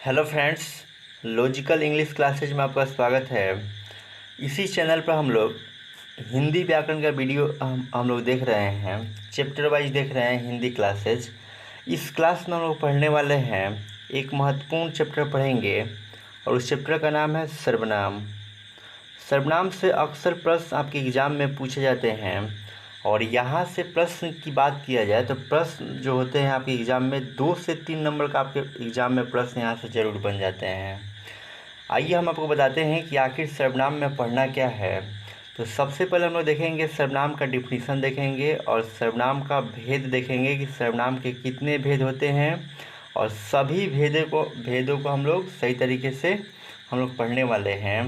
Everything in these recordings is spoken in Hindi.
Hello friends, logical English classes में आपका स्वागत है। इसी चैनल पर हम लोग हिंदी व्याकरण का वीडियो हम लोग देख रहे हैं, चैप्टर वाइज देख रहे हैं हिंदी क्लासेज। इस क्लास में हम लोग पढ़ने वाले हैं, एक महत्वपूर्ण चैप्टर पढ़ेंगे और उस चैप्टर का नाम है सर्वनाम। सर्वनाम से अक्सर प्रश्न आपके एग्ज़ाम में पूछे जाते हैं और यहाँ से प्रश्न की बात किया जाए तो प्रश्न जो होते हैं आपके एग्ज़ाम में 2 से 3 नंबर का आपके एग्ज़ाम में प्रश्न यहाँ से ज़रूर बन जाते हैं। आइए हम आपको बताते हैं कि आखिर सर्वनाम में पढ़ना क्या है। तो सबसे पहले हम लोग देखेंगे सर्वनाम का डिफिनीसन देखेंगे और सर्वनाम का भेद देखेंगे कि सर्वनाम के कितने भेद होते हैं और सभी भेदों को हम लोग सही तरीके से हम लोग पढ़ने वाले हैं।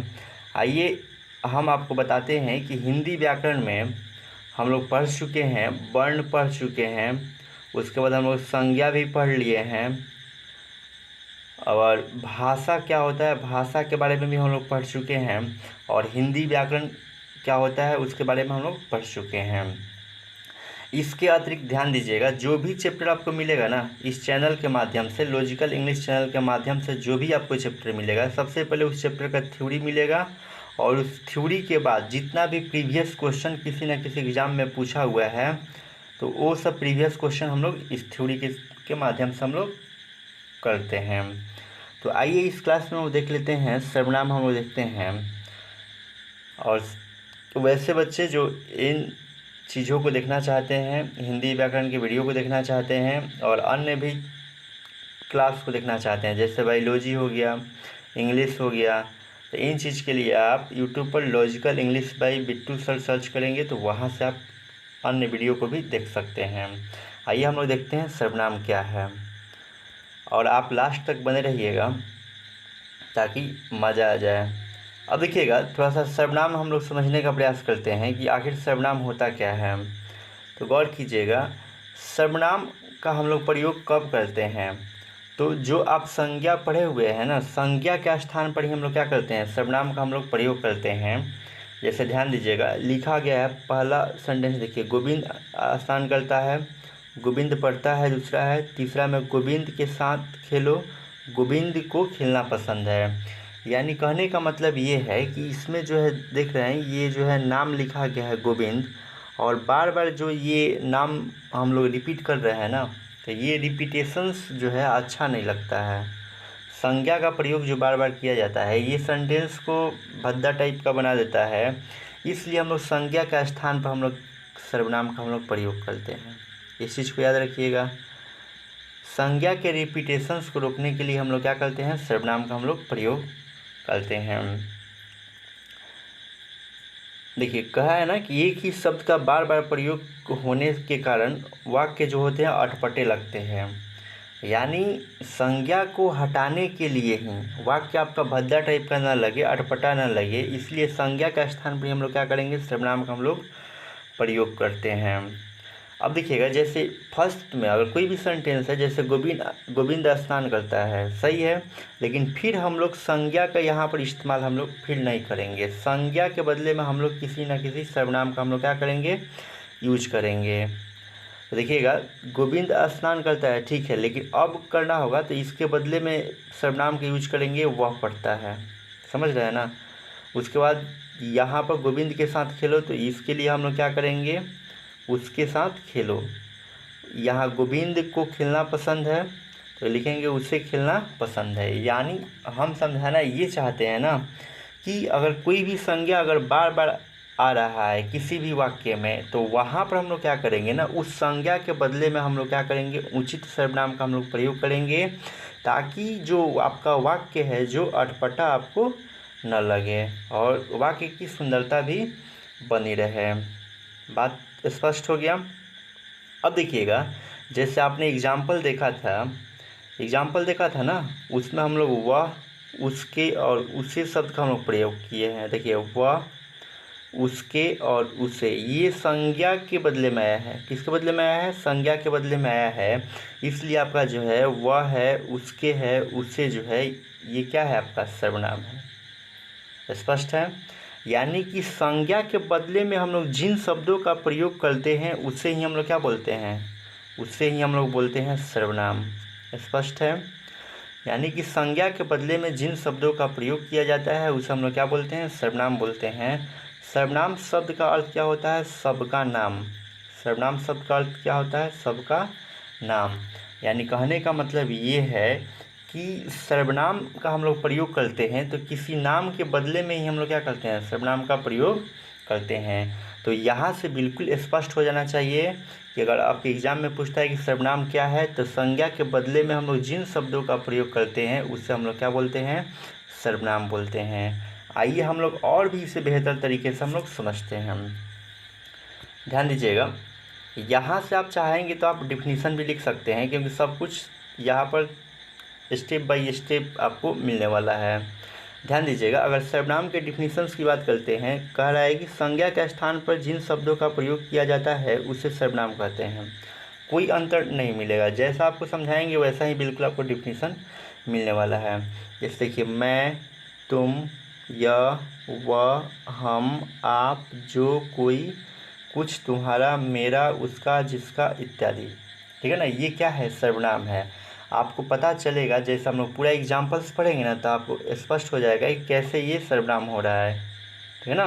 आइए हम आपको बताते हैं कि हिंदी व्याकरण में हम लोग पढ़ चुके हैं, वर्ण पढ़ चुके हैं, उसके बाद हम लोग संज्ञा भी पढ़ लिए हैं और भाषा क्या होता है, भाषा के बारे में भी हम लोग पढ़ चुके हैं और हिंदी व्याकरण क्या होता है उसके बारे में हम लोग पढ़ चुके हैं। इसके अतिरिक्त ध्यान दीजिएगा, जो भी चैप्टर आपको मिलेगा ना इस चैनल के माध्यम से, लॉजिकल इंग्लिश चैनल के माध्यम से जो भी आपको चैप्टर मिलेगा, सबसे पहले उस चैप्टर का थ्योरी मिलेगा और उस थ्योरी के बाद जितना भी प्रीवियस क्वेश्चन किसी न किसी एग्ज़ाम में पूछा हुआ है तो वो सब प्रीवियस क्वेश्चन हम लोग इस थ्योरी के माध्यम से हम लोग करते हैं। तो आइए इस क्लास में वो देख लेते हैं, सर्वनाम हम लोग देखते हैं। और वैसे बच्चे जो इन चीज़ों को देखना चाहते हैं, हिंदी व्याकरण की वीडियो को देखना चाहते हैं और अन्य भी क्लास को देखना चाहते हैं, जैसे बायोलॉजी हो गया, इंग्लिश हो गया, तो इन चीज़ के लिए आप यूट्यूब पर logical English by Bittu sir search करेंगे तो वहाँ से आप अन्य वीडियो को भी देख सकते हैं। आइए हम लोग देखते हैं सर्वनाम क्या है और आप लास्ट तक बने रहिएगा ताकि मज़ा आ जाए। अब देखिएगा, थोड़ा सा सर्वनाम हम लोग समझने का प्रयास करते हैं कि आखिर सर्वनाम होता क्या है। तो गौर कीजिएगा, सर्वनाम का हम लोग प्रयोग कब करते हैं। तो जो आप संज्ञा पढ़े हुए हैं ना, संज्ञा के स्थान पर ही हम लोग क्या करते हैं, सर्वनाम का हम लोग प्रयोग करते हैं। जैसे ध्यान दीजिएगा, लिखा गया है पहला सेंटेंस देखिए, गोविंद स्नान करता है, गोविंद पढ़ता है, दूसरा है, तीसरा में गोविंद के साथ खेलो, गोविंद को खेलना पसंद है। यानी कहने का मतलब ये है कि इसमें जो है देख रहे हैं, ये जो है नाम लिखा गया है गोविंद और बार बार जो ये नाम हम लोग रिपीट कर रहे हैं ना, तो ये रिपीटेशंस जो है अच्छा नहीं लगता है। संज्ञा का प्रयोग जो बार बार किया जाता है ये सेंटेंस को भद्दा टाइप का बना देता है, इसलिए हम लोग संज्ञा का स्थान पर हम लोग सर्वनाम का हम लोग प्रयोग करते हैं। इस चीज़ को याद रखिएगा, संज्ञा के रिपीटेशंस को रोकने के लिए हम लोग क्या करते हैं, सर्वनाम का हम लोग प्रयोग करते हैं। देखिए कहा है ना कि एक ही शब्द का बार बार प्रयोग होने के कारण वाक्य जो होते हैं अटपटे लगते हैं। यानी संज्ञा को हटाने के लिए ही वाक्य आपका भद्दा टाइप का ना लगे, अटपटा ना लगे, इसलिए संज्ञा के स्थान पर हम लोग क्या करेंगे, सर्वनाम का हम लोग प्रयोग करते हैं। अब देखिएगा, जैसे फर्स्ट में अगर कोई भी सेंटेंस है, जैसे गोविंद स्नान करता है, सही है, लेकिन फिर हम लोग संज्ञा का यहाँ पर इस्तेमाल हम लोग फिर नहीं करेंगे। संज्ञा के बदले में हम लोग किसी न किसी सर्वनाम का हम लोग क्या करेंगे, यूज करेंगे। तो देखिएगा, गोविंद स्नान करता है, ठीक है, लेकिन अब करना होगा तो इसके बदले में सर्वनाम का यूज करेंगे, वह पढ़ता है। समझ रहे हैं ना। उसके बाद यहाँ पर गोविंद के साथ खेलो, तो इसके लिए हम लोग क्या करेंगे, उसके साथ खेलो। यहाँ गोविंद को खेलना पसंद है तो लिखेंगे उसे खेलना पसंद है। यानी हम समझाना ये चाहते हैं ना कि अगर कोई भी संज्ञा अगर बार बार आ रहा है किसी भी वाक्य में, तो वहाँ पर हम लोग क्या करेंगे ना, उस संज्ञा के बदले में हम लोग क्या करेंगे, उचित सर्वनाम का हम लोग प्रयोग करेंगे, ताकि जो आपका वाक्य है जो अटपटा आपको न लगे और वाक्य की सुंदरता भी बनी रहे। बात स्पष्ट हो गया। अब देखिएगा, जैसे आपने एग्जाम्पल देखा था ना, उसमें हम लोग वह, उसके और उसे शब्द का हम लोग प्रयोग किए हैं। देखिए वह, उसके और उसे, ये संज्ञा के बदले में आया है। किसके बदले में आया है, संज्ञा के बदले में आया है, इसलिए आपका जो है वह है, उसके है, उसे जो है, ये क्या है, आपका सर्वनाम है। स्पष्ट है। यानी कि संज्ञा के बदले में हम लोग जिन शब्दों का प्रयोग करते हैं उसे ही हम लोग क्या बोलते हैं, उससे ही हम लोग बोलते हैं सर्वनाम। स्पष्ट है। यानी कि संज्ञा के बदले में जिन शब्दों का प्रयोग किया जाता है उसे हम लोग क्या बोलते हैं, सर्वनाम बोलते हैं। सर्वनाम शब्द का अर्थ क्या होता है, सबका नाम। सर्वनाम शब्द का अर्थ क्या होता है, सबका नाम। यानी कहने का मतलब ये है कि सर्वनाम का हम लोग प्रयोग करते हैं तो किसी नाम के बदले में ही हम लोग क्या करते हैं, सर्वनाम का प्रयोग करते हैं। तो यहाँ से बिल्कुल स्पष्ट हो जाना चाहिए कि अगर आपके एग्ज़ाम में पूछता है कि सर्वनाम क्या है, तो संज्ञा के बदले में हम लोग जिन शब्दों का प्रयोग करते हैं उससे हम लोग क्या बोलते हैं, सर्वनाम बोलते हैं। आइए हम लोग और भी इसे बेहतर तरीके से हम लोग समझते हैं। ध्यान दीजिएगा, यहाँ से आप चाहेंगे तो आप डिफिनीसन भी लिख सकते हैं, क्योंकि सब कुछ यहाँ पर स्टेप बाय स्टेप आपको मिलने वाला है। ध्यान दीजिएगा, अगर सर्वनाम के डिफिनीशंस की बात करते हैं, कह रहा है कि संज्ञा के स्थान पर जिन शब्दों का प्रयोग किया जाता है उसे सर्वनाम कहते हैं। कोई अंतर नहीं मिलेगा, जैसा आपको समझाएंगे वैसा ही बिल्कुल आपको डिफिनीशन मिलने वाला है। जैसे कि मैं, तुम, यह, वह, हम, आप, जो, कोई, कुछ, तुम्हारा, मेरा, उसका, जिसका इत्यादि। ठीक है ना, ये क्या है, सर्वनाम है। आपको पता चलेगा जैसे हम लोग पूरा एग्जाम्पल्स पढ़ेंगे ना तो आपको स्पष्ट हो जाएगा कि कैसे ये सर्वनाम हो रहा है। ठीक है ना,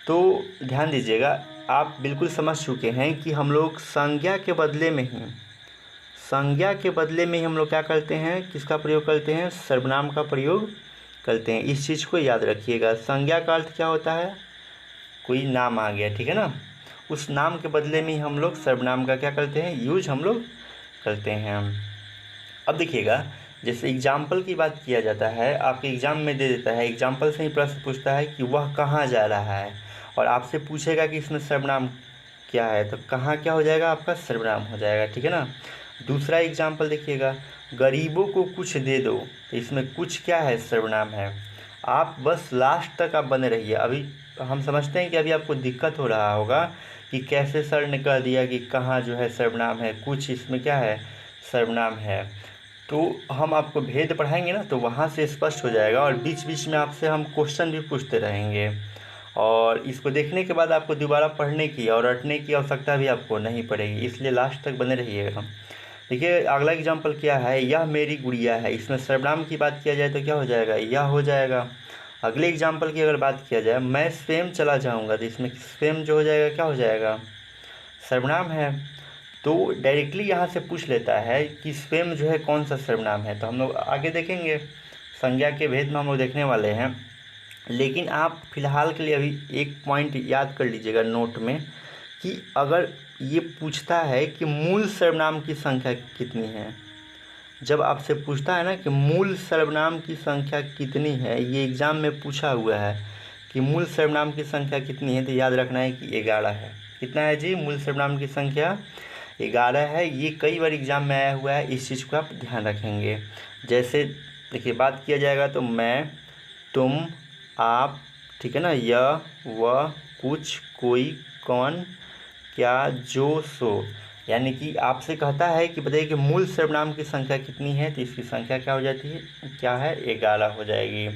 तो ध्यान दीजिएगा, आप बिल्कुल समझ चुके हैं कि हम लोग संज्ञा के बदले में ही हम लोग क्या करते हैं, किसका प्रयोग करते हैं, सर्वनाम का प्रयोग करते हैं। इस चीज़ को याद रखिएगा। संज्ञा का अर्थ क्या होता है, कोई नाम आ गया, ठीक है ना, उस नाम के बदले में ही हम लोग सर्वनाम का क्या करते हैं, यूज हम लोग करते हैं। अब देखिएगा, जैसे एग्जाम्पल की बात किया जाता है, आपके एग्ज़ाम में दे देता है, एग्जाम्पल से ही प्रश्न पूछता है कि वह कहाँ जा रहा है, और आपसे पूछेगा कि इसमें सर्वनाम क्या है, तो कहाँ क्या हो जाएगा, आपका सर्वनाम हो जाएगा। ठीक है ना। दूसरा एग्जाम्पल देखिएगा, गरीबों को कुछ दे दो, तो इसमें कुछ क्या है, सर्वनाम है। आप बस लास्ट तक आप बने रहिए। अभी हम समझते हैं कि अभी आपको दिक्कत हो रहा होगा कि कैसे सर ने कह दिया कि कहाँ जो है सर्वनाम है, कुछ इसमें क्या है, सर्वनाम है। तो हम आपको भेद पढ़ाएंगे ना, तो वहाँ से स्पष्ट हो जाएगा, और बीच बीच में आपसे हम क्वेश्चन भी पूछते रहेंगे, और इसको देखने के बाद आपको दोबारा पढ़ने की और रटने की आवश्यकता भी आपको नहीं पड़ेगी, इसलिए लास्ट तक बने रहिएगा। देखिए अगला एग्जाम्पल क्या है, यह मेरी गुड़िया है, इसमें सर्वनाम की बात किया जाए तो क्या हो जाएगा, यह हो जाएगा। अगले एग्जाम्पल की अगर बात किया जाए, मैं स्वयं चला जाऊँगा, तो इसमें स्वयं जो हो जाएगा, क्या हो जाएगा, सर्वनाम है। तो डायरेक्टली यहाँ से पूछ लेता है कि स्वयं जो है कौन सा सर्वनाम है, तो हम लोग आगे देखेंगे, संज्ञा के भेद में हम लोग देखने वाले हैं। लेकिन आप फिलहाल के लिए अभी एक पॉइंट याद कर लीजिएगा नोट में, कि अगर ये पूछता है कि मूल सर्वनाम की संख्या कितनी है, जब आपसे पूछता है ना कि मूल सर्वनाम की संख्या कितनी है, ये एग्ज़ाम में पूछा हुआ है कि मूल सर्वनाम की संख्या कितनी है, तो याद रखना है कि 11 है। कितना है जी, मूल सर्वनाम की संख्या 11 है। ये कई बार एग्ज़ाम में आया हुआ है, इस चीज़ को आप ध्यान रखेंगे। जैसे देखिए बात किया जाएगा तो मैं, तुम, आप, ठीक है ना, यह, वह, कुछ, कोई, कौन, क्या, जो, सो, यानी कि आपसे कहता है कि बताइए कि मूल सर्वनाम की संख्या कितनी है, तो इसकी संख्या क्या हो जाती है, क्या है, 11 हो जाएगी।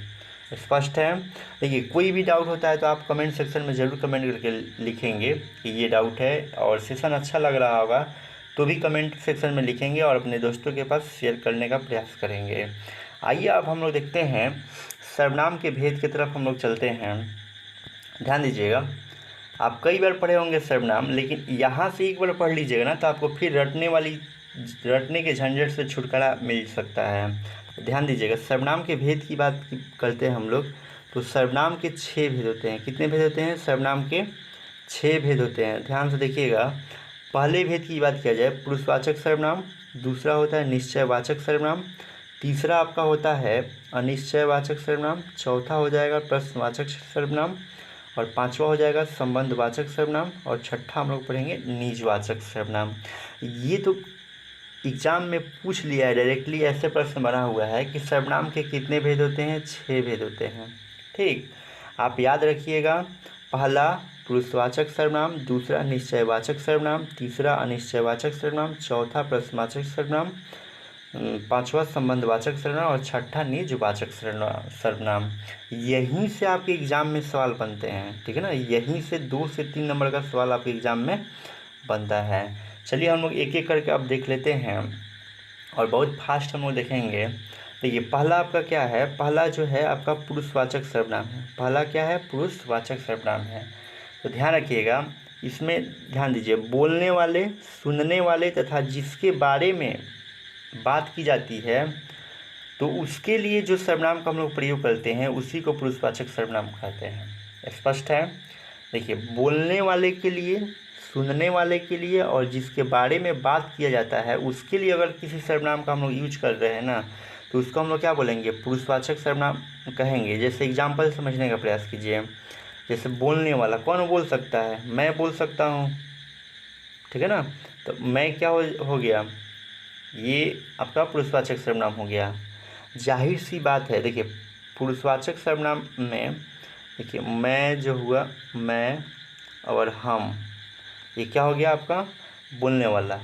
स्पष्ट है। देखिए कोई भी डाउट होता है तो आप कमेंट सेक्शन में ज़रूर कमेंट करके लिखेंगे कि ये डाउट है, और सेशन अच्छा लग रहा होगा तो भी कमेंट सेक्शन में लिखेंगे और अपने दोस्तों के पास शेयर करने का प्रयास करेंगे। आइए अब हम लोग देखते हैं सर्वनाम के भेद की तरफ हम लोग चलते हैं। ध्यान दीजिएगा, आप कई बार पढ़े होंगे सर्वनाम, लेकिन यहाँ से एक बार पढ़ लीजिएगा ना तो आपको फिर रटने के झंझट से छुटकारा मिल सकता है। ध्यान दीजिएगा, सर्वनाम के भेद की बात करते हैं हम लोग, तो सर्वनाम के 6 भेद होते हैं। कितने भेद होते हैं, सर्वनाम के 6 भेद होते हैं। ध्यान से देखिएगा, पहले भेद की बात किया जाए, पुरुषवाचक सर्वनाम, दूसरा होता है निश्चयवाचक सर्वनाम, तीसरा आपका होता है अनिश्चयवाचक सर्वनाम, चौथा हो जाएगा प्रश्नवाचक सर्वनाम, और पांचवा हो जाएगा संबंधवाचक सर्वनाम, और छठा हम लोग पढ़ेंगे निजवाचक सर्वनाम। ये तो एग्जाम में पूछ लिया है डायरेक्टली, ऐसे प्रश्न बना हुआ है कि सर्वनाम के कितने भेद होते हैं, 6 भेद होते हैं। ठीक, आप याद रखिएगा, पहला पुरुषवाचक सर्वनाम, दूसरा निश्चयवाचक सर्वनाम, तीसरा अनिश्चयवाचक सर्वनाम, चौथा प्रश्नवाचक सर्वनाम, पांचवा संबंधवाचक सर्वनाम, और छठा निजवाचक सर्वनाम। यहीं से आपके एग्ज़ाम में सवाल बनते हैं, ठीक है ना, यहीं से 2 से 3 नंबर का सवाल आपके एग्ज़ाम में बनता है। चलिए हम लोग एक एक करके अब देख लेते हैं, और बहुत फास्ट हम लोग देखेंगे। देखिए पहला आपका क्या है, पहला जो है आपका पुरुषवाचक सर्वनाम है। पहला क्या है, पुरुषवाचक सर्वनाम है। तो ध्यान रखिएगा, इसमें ध्यान दीजिए, बोलने वाले, सुनने वाले तथा जिसके बारे में बात की जाती है, तो उसके लिए जो सर्वनाम का हम लोग प्रयोग करते हैं उसी को पुरुषवाचक सर्वनाम कहते हैं। स्पष्ट है। देखिए बोलने वाले के लिए, सुनने वाले के लिए और जिसके बारे में बात किया जाता है उसके लिए अगर किसी सर्वनाम का हम लोग यूज कर रहे हैं ना, तो उसको हम लोग क्या बोलेंगे, पुरुषवाचक सर्वनाम कहेंगे। जैसे एग्जाम्पल समझने का प्रयास कीजिए। जैसे बोलने वाला कौन बोल सकता है, मैं बोल सकता हूँ, ठीक है ना। तो मैं क्या हो गया, ये आपका पुरुषवाचक सर्वनाम हो गया। जाहिर सी बात है, देखिए पुरुषवाचक सर्वनाम में देखिए मैं जो हुआ, मैं और हम, ये क्या हो गया आपका, बोलने वाला,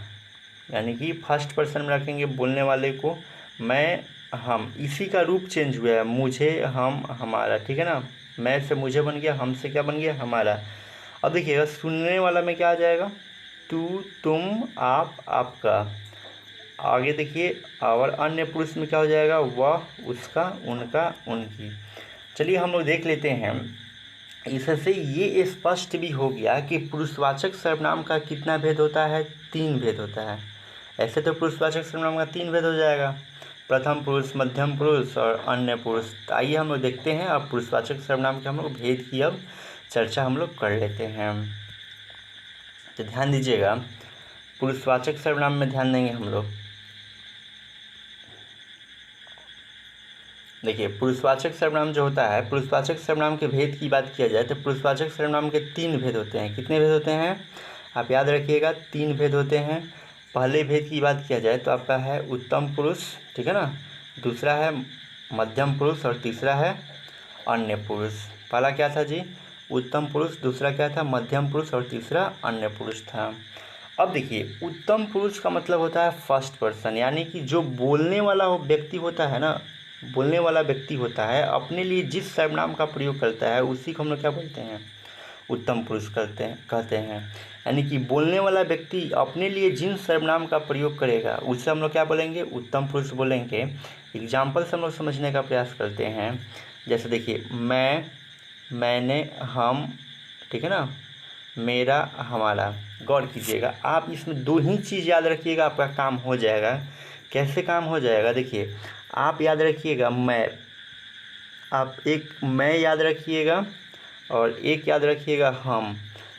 यानी कि फर्स्ट पर्सन में रखेंगे बोलने वाले को, मैं हम, इसी का रूप चेंज हुआ है, मुझे हम हमारा, ठीक है ना। मैं से मुझे बन गया, हम से क्या बन गया, हमारा। अब देखिएगा सुनने वाला में क्या आ जाएगा, तू, तुम, आप, आपका। आगे देखिए और अन्य पुरुष में क्या हो जाएगा, वह, उसका, उनका, उनकी। चलिए हम लोग देख लेते हैं। इससे ये स्पष्ट भी हो गया कि पुरुषवाचक सर्वनाम का कितना भेद होता है, 3 भेद होता है। ऐसे तो पुरुषवाचक सर्वनाम का 3 भेद हो जाएगा, प्रथम पुरुष, मध्यम पुरुष और अन्य पुरुष। तो आइए हम लोग देखते हैं अब पुरुषवाचक सर्वनाम के हम लोग भेद की अब चर्चा हम लोग कर लेते हैं। तो ध्यान दीजिएगा, पुरुषवाचक सर्वनाम में ध्यान देंगे हम लोग। देखिए पुरुषवाचक सर्वनाम जो होता है, पुरुषवाचक सर्वनाम के भेद की बात किया जाए तो पुरुषवाचक सर्वनाम के 3 भेद होते हैं। कितने भेद होते हैं, आप याद रखिएगा, 3 भेद होते हैं। पहले भेद की बात किया जाए तो आपका है उत्तम पुरुष, ठीक है ना, दूसरा है मध्यम पुरुष और तीसरा है अन्य पुरुष। पहला क्या था जी, उत्तम पुरुष, दूसरा क्या था, मध्यम पुरुष और तीसरा अन्य पुरुष था। अब देखिए उत्तम पुरुष का मतलब होता है फर्स्ट पर्सन, यानी कि जो बोलने वाला व्यक्ति होता है ना, बोलने वाला व्यक्ति होता है, अपने लिए जिस सर्वनाम का प्रयोग करता है उसी को हम लोग क्या बोलते हैं, उत्तम पुरुष कहते हैं। यानी कि बोलने वाला व्यक्ति अपने लिए जिन सर्वनाम का प्रयोग करेगा उससे हम लोग क्या बोलेंगे, उत्तम पुरुष बोलेंगे। एग्जाम्पल से हम लोग समझने का प्रयास करते हैं। जैसे देखिए मैं, मैंने, हम, ठीक है ना, मेरा, हमारा। गौर कीजिएगा, आप इसमें 2 ही चीज़ याद रखिएगा, आपका काम हो जाएगा। कैसे काम हो जाएगा, देखिए आप याद रखिएगा मैं, आप एक मैं याद रखिएगा और एक याद रखिएगा हम।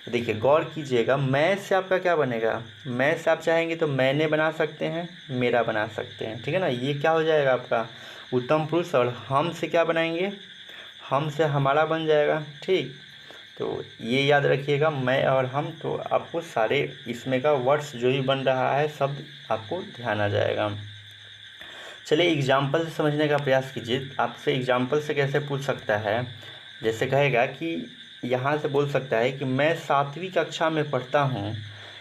देखिए गौर कीजिएगा, मैं से आपका क्या बनेगा, मैं से आप चाहेंगे तो मैंने बना सकते हैं, मेरा बना सकते हैं, ठीक है ना, ये क्या हो जाएगा आपका उत्तम पुरुष। और हम से क्या बनाएंगे, हम से हमारा बन जाएगा, ठीक। तो ये याद रखिएगा मैं और हम, तो आपको सारे इसमें का वर्ड्स जो भी बन रहा है शब्द आपको ध्यान आ जाएगा। चलिए एग्जाम्पल से समझने का प्रयास कीजिए। आपसे एग्जाम्पल से कैसे पूछ सकता है, जैसे कहेगा कि यहाँ से बोल सकता है कि मैं 7वीं कक्षा में पढ़ता हूँ।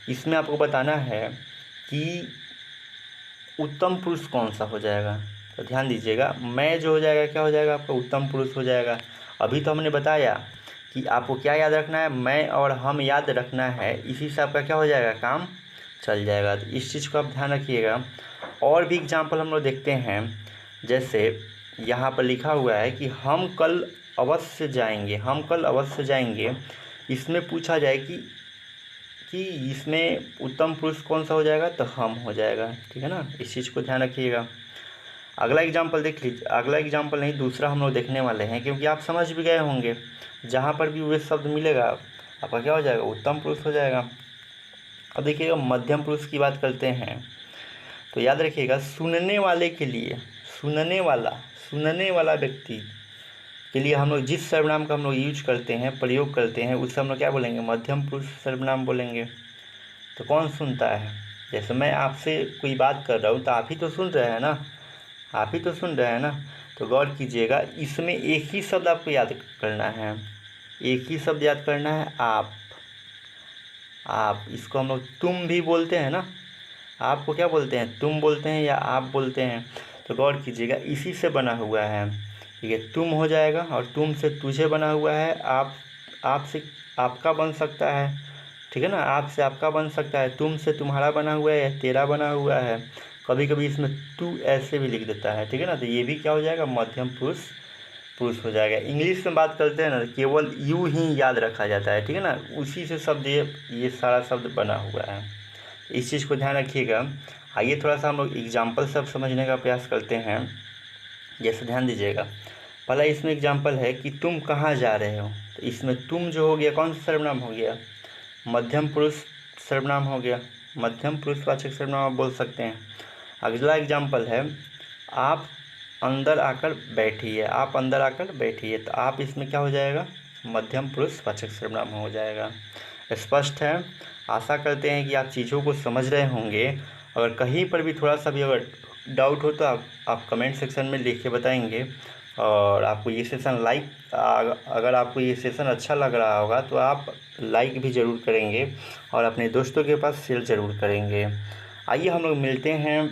इसमें आपको बताना है कि उत्तम पुरुष कौन सा हो जाएगा। तो ध्यान दीजिएगा, मैं जो हो जाएगा क्या हो जाएगा आपका, उत्तम पुरुष हो जाएगा। अभी तो हमने बताया कि आपको क्या याद रखना है, मैं और हम याद रखना है, इसी से आपका क्या हो जाएगा, काम चल जाएगा। तो इस चीज़ को आप ध्यान रखिएगा। और भी एग्जाम्पल हम लोग देखते हैं। जैसे यहाँ पर लिखा हुआ है कि हम कल अवश्य जाएंगे, हम कल अवश्य जाएंगे। इसमें पूछा जाए कि इसमें उत्तम पुरुष कौन सा हो जाएगा, तो हम हो जाएगा, ठीक है ना। इस चीज़ को ध्यान रखिएगा। अगला एग्जाम्पल देख लीजिए, अगला एग्जाम्पल नहीं दूसरा हम लोग देखने वाले हैं, क्योंकि आप समझ भी गए होंगे, जहाँ पर भी वे शब्द मिलेगा आपका क्या हो जाएगा, उत्तम पुरुष हो जाएगा। अब देखिएगा मध्यम पुरुष की बात करते हैं। तो याद रखिएगा, सुनने वाले के लिए, सुनने वाला व्यक्ति के लिए हम लोग जिस सर्वनाम का हम लोग यूज करते हैं, प्रयोग करते हैं, उससे हम लोग क्या बोलेंगे, मध्यम पुरुष सर्वनाम बोलेंगे। तो कौन सुनता है, जैसे मैं आपसे कोई बात कर रहा हूँ तो आप ही तो सुन रहे हैं ना, आप ही तो सुन रहे हैं ना। तो गौर कीजिएगा, इसमें एक ही शब्द आपको याद करना है, एक ही शब्द याद करना है, आप। इसको हम लोग तुम भी बोलते हैं ना, आपको क्या बोलते हैं, तुम बोलते हैं या आप बोलते हैं। तो गौर कीजिएगा, इसी से बना हुआ है, ठीक है। तुम हो जाएगा और तुम से तुझे बना हुआ है, आप से आपका बन सकता है, ठीक है ना, आप से आपका बन सकता है, तुम से तुम्हारा बना हुआ है या तेरा बना हुआ है। कभी कभी इसमें तू ऐसे भी लिख देता है, ठीक है ना, तो ये भी क्या हो जाएगा, मध्यम पुरुष पुरुष हो जाएगा। इंग्लिश में बात करते हैं ना, केवल यू ही याद रखा जाता है, ठीक है ना, उसी से शब्द ये सारा शब्द बना हुआ है, इस चीज़ को ध्यान रखिएगा। आइए थोड़ा सा हम लोग एग्जाम्पल सब समझने का प्रयास करते हैं। जैसे ध्यान दीजिएगा, पहला इसमें एग्जाम्पल है कि तुम कहाँ जा रहे हो, तो इसमें तुम जो हो गया कौन सा सर्वनाम हो गया, मध्यम पुरुष सर्वनाम हो गया, मध्यम पुरुषवाचक सर्वनाम आप बोल सकते हैं। अगला एग्जाम्पल है, आप अंदर आकर बैठिए, आप अंदर आकर बैठिए, तो आप इसमें क्या हो जाएगा, मध्यम पुरुषवाचक सर्वनाम हो जाएगा। स्पष्ट है। आशा करते हैं कि आप चीज़ों को समझ रहे होंगे। अगर कहीं पर भी थोड़ा सा भी अगर डाउट हो तो आप कमेंट सेक्शन में लिख के बताएंगे। और आपको ये सेशन अगर आपको ये सेशन अच्छा लग रहा होगा तो आप लाइक भी ज़रूर करेंगे और अपने दोस्तों के पास शेयर ज़रूर करेंगे। आइए हम लोग मिलते हैं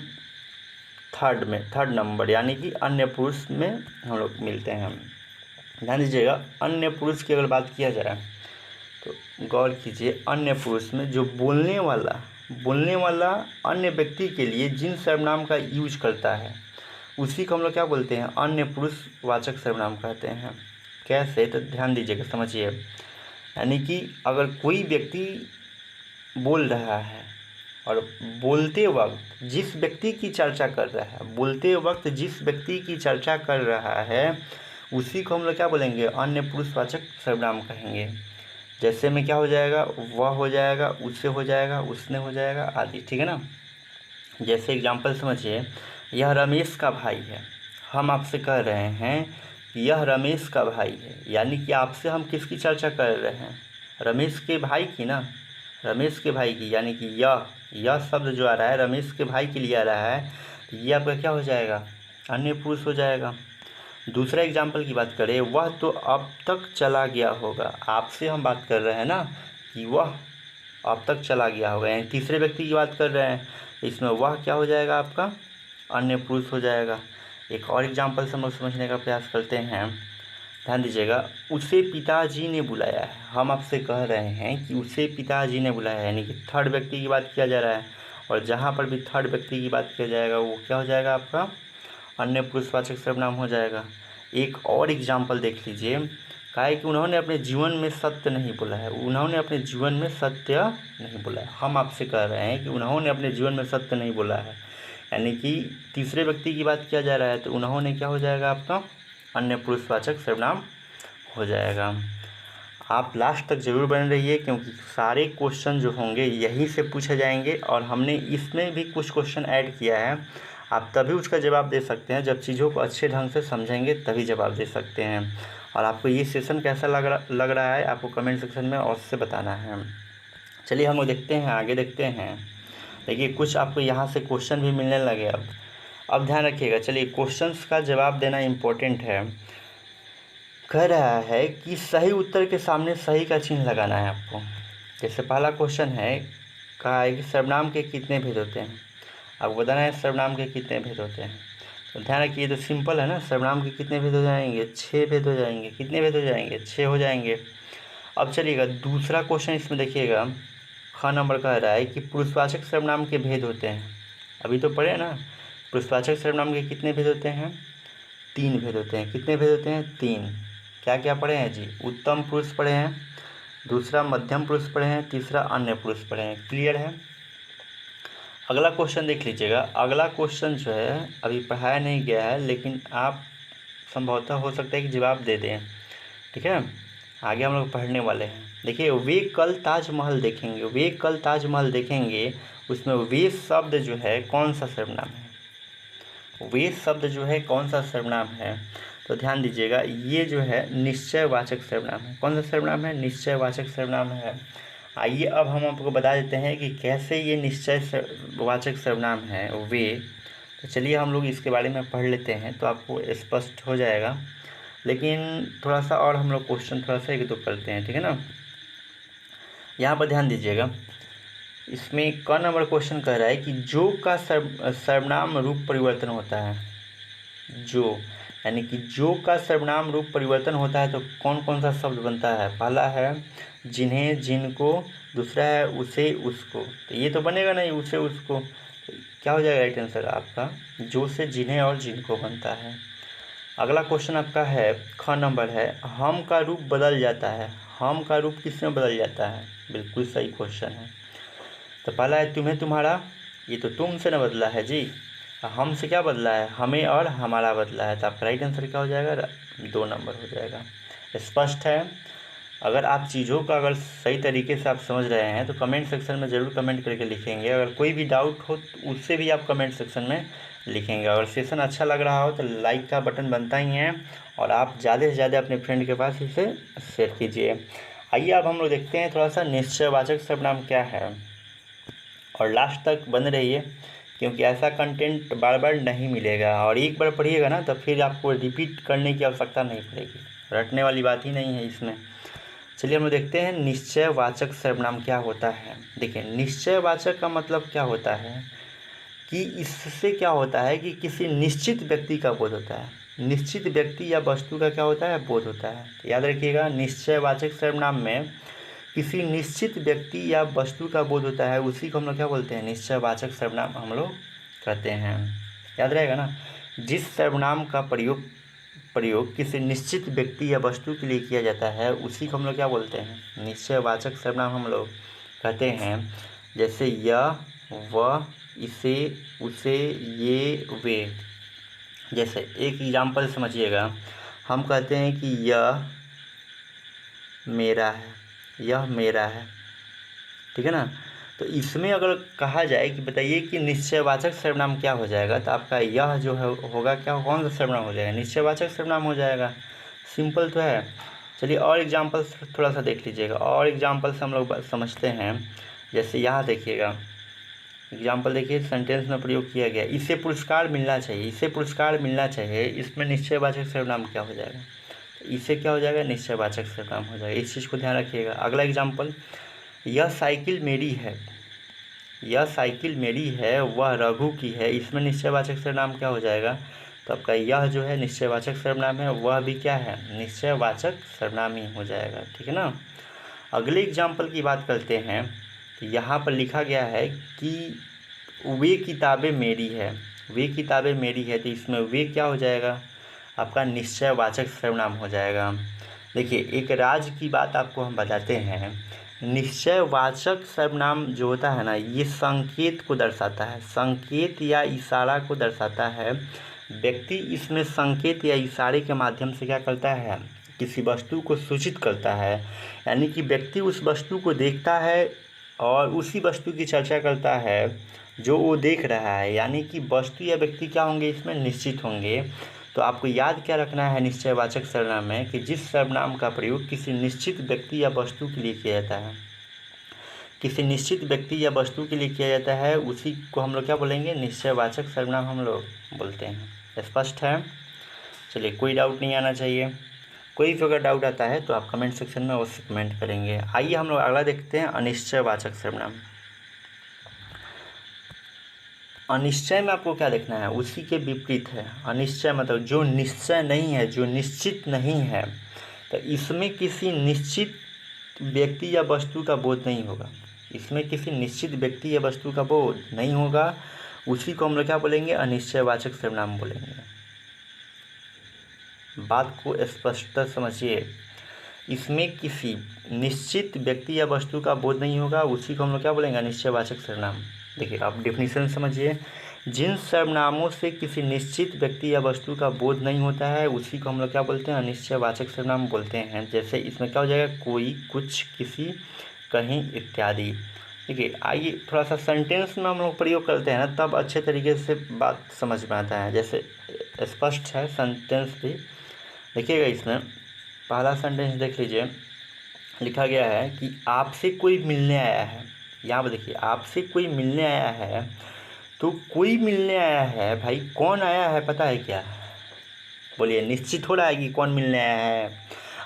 थर्ड नंबर, यानी कि अन्य पुरुष में हम लोग मिलते हैं। ध्यान दीजिएगा, अन्य पुरुष की अगर बात किया जाए तो गौर कीजिए, अन्य पुरुष में जो बोलने वाला अन्य व्यक्ति के लिए जिन सर्वनाम का यूज करता है उसी को हम लोग क्या बोलते हैं, अन्य पुरुषवाचक सर्वनाम कहते हैं। कैसे, तो ध्यान दीजिएगा, समझिए। यानी कि अगर कोई व्यक्ति बोल रहा है और बोलते वक्त जिस व्यक्ति की चर्चा कर रहा है उसी को हम लोग क्या बोलेंगे, अन्य पुरुषवाचक सर्वनाम कहेंगे। जैसे में क्या हो जाएगा, वह हो जाएगा, उससे हो जाएगा, उसने हो जाएगा आदि, ठीक है ना। जैसे एग्जाम्पल समझिए, यह रमेश का भाई है, हम आपसे कह रहे हैं कि यह रमेश का भाई है, यानी कि आपसे हम किसकी चर्चा कर रहे हैं, रमेश के भाई की ना, रमेश के भाई की, यानी कि यह शब्द जो आ रहा है रमेश के भाई के लिए आ रहा है, तो ये आपका क्या हो जाएगा, अन्य पुरुष हो जाएगा। दूसरा एग्जाम्पल की बात करें, वह तो अब तक चला गया होगा, आपसे हम बात कर रहे हैं ना कि वह अब तक चला गया होगा, यानी तीसरे व्यक्ति की बात कर रहे हैं, इसमें वह क्या हो जाएगा, आपका अन्य पुरुष हो जाएगा। एक और एग्जाम्पल से हम लोग समझने का प्रयास करते हैं। ध्यान दीजिएगा, उसे पिताजी ने बुलाया है, हम आपसे कह रहे हैं कि उसे पिताजी ने बुलाया है, यानी कि थर्ड व्यक्ति की बात किया जा रहा है, और जहाँ पर भी थर्ड व्यक्ति की बात किया जाएगा वो क्या हो जाएगा, आपका अन्य पुरुषवाचक सर्वनाम हो जाएगा। एक और एग्जाम्पल देख लीजिए, कहा है कि उन्होंने अपने जीवन में सत्य नहीं बोला है, उन्होंने अपने जीवन में सत्य नहीं बोला है, हम आपसे कह रहे हैं कि उन्होंने अपने जीवन में सत्य नहीं बोला है, यानी कि तीसरे व्यक्ति की बात किया जा रहा है, तो उन्होंने क्या हो जाएगा, आपका अन्य पुरुषवाचक सर्वनाम हो जाएगा। आप लास्ट तक ज़रूर बने रहिए, क्योंकि सारे क्वेश्चन जो होंगे यहीं से पूछे जाएंगे, और हमने इसमें भी कुछ क्वेश्चन ऐड किया है, आप तभी उसका जवाब दे सकते हैं जब चीज़ों को अच्छे ढंग से समझेंगे, तभी जवाब दे सकते हैं। और आपको ये सेशन कैसा लग रहा है, आपको कमेंट सेक्शन में अवश्य बताना है। चलिए हम लोग देखते हैं, आगे देखते हैं। देखिए कुछ आपको यहाँ से क्वेश्चन भी मिलने लगे अब ध्यान रखिएगा। चलिए, क्वेश्चंस का जवाब देना इम्पोर्टेंट है। कह रहा है कि सही उत्तर के सामने सही का चिन्ह लगाना है आपको। जैसे पहला क्वेश्चन है, कहा है कि सर्वनाम के कितने भेद होते हैं, आपको बताना है सर्वनाम के कितने भेद होते हैं। तो ध्यान रखिए, तो सिंपल है ना, सर्वनाम के कितने भेद हो जाएंगे, 6 भेद हो जाएंगे। कितने भेद हो जाएंगे, 6 हो जाएंगे। अब चलिएगा दूसरा क्वेश्चन, इसमें देखिएगा ख नंबर कह रहा है कि पुरुषवाचक सर्वनाम के भेद होते हैं। अभी तो पढ़े ना, पुरुषवाचक सर्वनाम के कितने भेद होते हैं, 3 भेद होते हैं। कितने भेद होते हैं, 3। क्या क्या पढ़े हैं जी, उत्तम पुरुष पढ़े हैं, दूसरा मध्यम पुरुष पढ़े हैं, तीसरा अन्य पुरुष पढ़े हैं। क्लियर है। अगला क्वेश्चन देख लीजिएगा। अगला क्वेश्चन जो है अभी पढ़ाया नहीं गया है, लेकिन आप संभवतः हो सकता है कि जवाब दे दें, ठीक है। आगे हम लोग पढ़ने वाले हैं। देखिए, वे कल ताजमहल देखेंगे, वे कल ताजमहल देखेंगे, उसमें वे शब्द जो है कौन सा सर्वनाम है, वे शब्द जो है कौन सा सर्वनाम है। तो ध्यान दीजिएगा, ये जो है निश्चयवाचक सर्वनाम है। कौन सा सर्वनाम है, निश्चयवाचक सर्वनाम है। आइए अब हम आपको बता देते हैं कि कैसे ये निश्चयवाचक सर्वनाम है वे। तो चलिए हम लोग इसके बारे में पढ़ लेते हैं, तो आपको स्पष्ट हो जाएगा। लेकिन थोड़ा सा और हम लोग क्वेश्चन थोड़ा सा एक दो करते हैं, ठीक है ना। यहाँ पर ध्यान दीजिएगा, इसमें क नंबर क्वेश्चन कह रहा है कि जो का सर्वनाम रूप परिवर्तन होता है। जो, यानी कि जो का सर्वनाम रूप परिवर्तन होता है तो कौन कौन सा शब्द बनता है। पहला है जिन्हें, जिनको, दूसरा है उसे, उसको। तो ये तो बनेगा नहीं, उसे, उसको। क्या हो जाएगा राइट आंसर आपका, जो से जिन्हें और जिनको बनता है। अगला क्वेश्चन आपका है ख नंबर है, हम का रूप बदल जाता है। हम का रूप किस में बदल जाता है? बिल्कुल सही क्वेश्चन है। तो पहला है तुम्हें तुम्हारा, ये तो तुमसे न बदला है जी। हम से क्या बदला है? हमें और हमारा बदला है। तो आपका राइट आंसर क्या हो जाएगा? 2 नंबर हो जाएगा। स्पष्ट है। अगर आप चीज़ों का अगर सही तरीके से आप समझ रहे हैं तो कमेंट सेक्शन में ज़रूर कमेंट करके लिखेंगे। अगर कोई भी डाउट हो तो उससे भी आप कमेंट सेक्शन में लिखेंगे। अगर सेशन अच्छा लग रहा हो तो लाइक का बटन बनता ही है, और आप ज़्यादा से ज़्यादा अपने फ्रेंड के पास इसे शेयर कीजिए। आइए अब हम लोग देखते हैं थोड़ा सा निश्चयवाचक सर्वनाम क्या है, और लास्ट तक बने रहिए, क्योंकि ऐसा कंटेंट बार बार नहीं मिलेगा। और एक बार पढ़िएगा ना तो फिर आपको रिपीट करने की आवश्यकता नहीं पड़ेगी, रटने वाली बात ही नहीं है इसमें। चलिए हम लोग देखते हैं निश्चयवाचक सर्वनाम क्या होता है। देखिए, निश्चयवाचक का मतलब क्या होता है कि इससे क्या होता है कि किसी निश्चित व्यक्ति का बोध होता है। निश्चित व्यक्ति या वस्तु का क्या होता है? बोध होता है। तो याद रखिएगा, निश्चयवाचक सर्वनाम में किसी निश्चित व्यक्ति या वस्तु का बोध होता है, उसी को हम लोग क्या बोलते हैं? निश्चयवाचक सर्वनाम हम लोग कहते हैं। याद रहेगा ना, जिस सर्वनाम का प्रयोग किसी निश्चित व्यक्ति या वस्तु के लिए किया जाता है, उसी को हम लोग क्या बोलते हैं? निश्चयवाचक सर्वनाम हम लोग कहते हैं। जैसे यह, वह, इसे, उसे, ये, वे। जैसे एक एग्जाम्पल समझिएगा, हम कहते हैं कि यह मेरा है, यह मेरा है, ठीक है ना। तो इसमें अगर कहा जाए कि बताइए कि निश्चयवाचक सर्वनाम क्या हो जाएगा, तो आपका यह जो है होगा क्या, कौन सा सर्वनाम हो जाएगा? निश्चयवाचक सर्वनाम हो जाएगा। सिंपल तो है। चलिए और एग्जांपल्स थोड़ा सा देख लीजिएगा, और एग्जांपल्स हम लोग समझते हैं। जैसे यहाँ देखिएगा, एग्जाम्पल देखिए, सेंटेंस में प्रयोग किया गया, इसे पुरस्कार मिलना चाहिए। इसे पुरस्कार मिलना चाहिए, इसमें निश्चयवाचक सर्वनाम क्या हो जाएगा? इसे क्या हो जाएगा? निश्चयवाचक सर्वनाम हो जाएगा। इस चीज़ को ध्यान रखिएगा। अगला एग्जाम्पल, यह साइकिल मेरी है। यह साइकिल मेरी है, वह रघु की है। इसमें निश्चयवाचक सर्वनाम क्या हो जाएगा? तो आपका यह जो है निश्चयवाचक सर्वनाम है, वह भी क्या है? निश्चयवाचक सर्वनाम ही हो जाएगा, ठीक है ना। अगले एग्जाम्पल की बात करते हैं। तो यहाँ पर लिखा गया है कि वे किताबें मेरी है। वे किताबें मेरी है, तो इसमें वे क्या हो जाएगा? आपका निश्चयवाचक सर्वनाम हो जाएगा। देखिए, एक राज्य की बात आपको हम बताते हैं। निश्चयवाचक सर्वनाम जो होता है ना, ये संकेत को दर्शाता है, संकेत या इशारा को दर्शाता है। व्यक्ति इसमें संकेत या इशारे के माध्यम से क्या करता है? किसी वस्तु को सूचित करता है। यानी कि व्यक्ति उस वस्तु को देखता है और उसी वस्तु की चर्चा करता है जो वो देख रहा है। यानी कि वस्तु या व्यक्ति क्या होंगे? इसमें निश्चित होंगे। तो आपको याद क्या रखना है निश्चयवाचक सर्वनाम में, कि जिस सर्वनाम का प्रयोग किसी निश्चित व्यक्ति या वस्तु के लिए किया जाता है, किसी निश्चित व्यक्ति या वस्तु के लिए किया जाता है, उसी को हम लोग क्या बोलेंगे? निश्चयवाचक सर्वनाम हम लोग बोलते हैं। स्पष्ट है? चलिए, कोई डाउट नहीं आना चाहिए। कोई भी अगर डाउट आता है तो आप कमेंट सेक्शन में उससे कमेंट करेंगे। आइए हम लोग अगला देखते हैं, अनिश्चयवाचक सर्वनाम। अनिश्चय में आपको क्या देखना है? उसी के विपरीत है। अनिश्चय मतलब जो निश्चय नहीं है, जो निश्चित नहीं है। तो इसमें किसी निश्चित व्यक्ति या वस्तु का बोध नहीं होगा। इसमें किसी निश्चित व्यक्ति या वस्तु का बोध नहीं होगा। उसी को हम लोग क्या बोलेंगे? अनिश्चयवाचक सर्वनाम बोलेंगे। बात को स्पष्टता समझिए। इसमें किसी निश्चित व्यक्ति या वस्तु का बोध नहीं होगा, उसी को हम लोग क्या बोलेंगे? अनिश्चयवाचक सर्वनाम। देखिए, आप डेफिनेशन समझिए। जिन सर्वनामों से किसी निश्चित व्यक्ति या वस्तु का बोध नहीं होता है, उसी को हम लोग क्या बोलते हैं? अनिश्चयवाचक सर्वनाम बोलते हैं। जैसे इसमें क्या हो जाएगा? कोई, कुछ, किसी, कहीं इत्यादि। देखिए, आइए थोड़ा सा सेंटेंस में हम लोग प्रयोग करते हैं ना, तब अच्छे तरीके से बात समझ में आता है। जैसे स्पष्ट है सेंटेंस भी, देखिएगा इसमें पहला सेंटेंस देख लीजिए। लिखा गया है कि आपसे कोई मिलने आया है। यहाँ पर देखिए, आपसे कोई मिलने आया है। तो कोई मिलने आया है, भाई कौन आया है पता है क्या? बोलिए, निश्चित हो रहा है कि कौन मिलने आया है?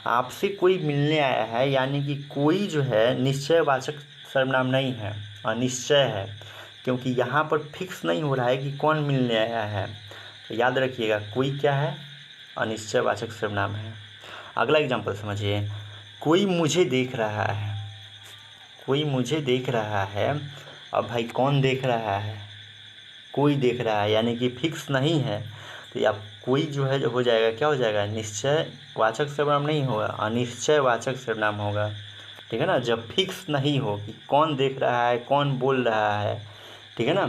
आपसे कोई मिलने आया है, यानी कि कोई जो है निश्चयवाचक सर्वनाम नहीं है, अनिश्चय है। क्योंकि यहाँ पर फिक्स नहीं हो रहा है कि कौन मिलने आया है। तो याद रखिएगा, कोई क्या है? अनिश्चयवाचक सर्वनाम है। अगला एग्जाम्पल समझिए। कोई मुझे देख रहा है। कोई मुझे देख रहा है। अब भाई कौन देख रहा है? कोई देख रहा है, यानी कि फिक्स नहीं है, तो आप कोई जो है हो जाएगा, क्या हो जाएगा, निश्चयवाचक सर्वनाम नहीं होगा, अनिश्चयवाचक सर्वनाम होगा। ठीक है ना, जब फिक्स नहीं हो कि कौन देख रहा है, कौन बोल रहा है, ठीक है ना,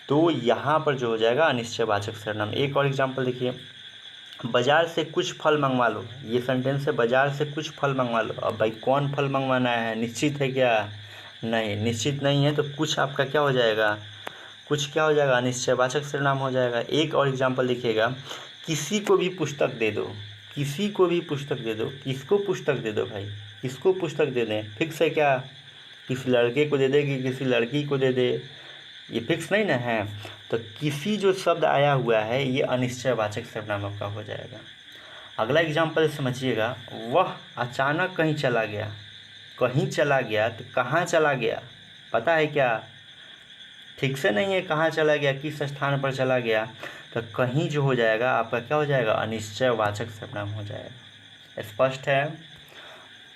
तो यहाँ पर जो हो जाएगा अनिश्चयवाचक सर्वनाम। एक और एग्जांपल देखिए, बाज़ार से कुछ फल मंगवा लो। ये सेंटेंस है, बाज़ार से कुछ फल मंगवा लो। अब भाई कौन फल मंगवाना है, निश्चित है क्या, नहीं निश्चित नहीं है, तो कुछ आपका क्या हो जाएगा, कुछ क्या हो जाएगा, अनिश्चयवाचक सर्वनाम हो जाएगा। एक और एग्जांपल देखिएगा, किसी को भी पुस्तक दे दो, किसी को भी पुस्तक दे दो, किसको पुस्तक दे दो भाई, किसको पुस्तक दे दें, फिक्स है क्या, किसी लड़के को दे दे कि किसी लड़की को दे दे, ये फिक्स नहीं ना है। तो किसी जो शब्द आया हुआ है ये अनिश्चयवाचक सर्वनाम आपका हो जाएगा। अगला एग्जांपल समझिएगा, वह अचानक कहीं चला गया। कहीं चला गया तो कहाँ चला गया, पता है क्या, ठीक से नहीं है, कहाँ चला गया, किस स्थान पर चला गया, तो कहीं जो हो जाएगा आपका क्या हो जाएगा, अनिश्चयवाचक सर्वनाम हो जाएगा। स्पष्ट है।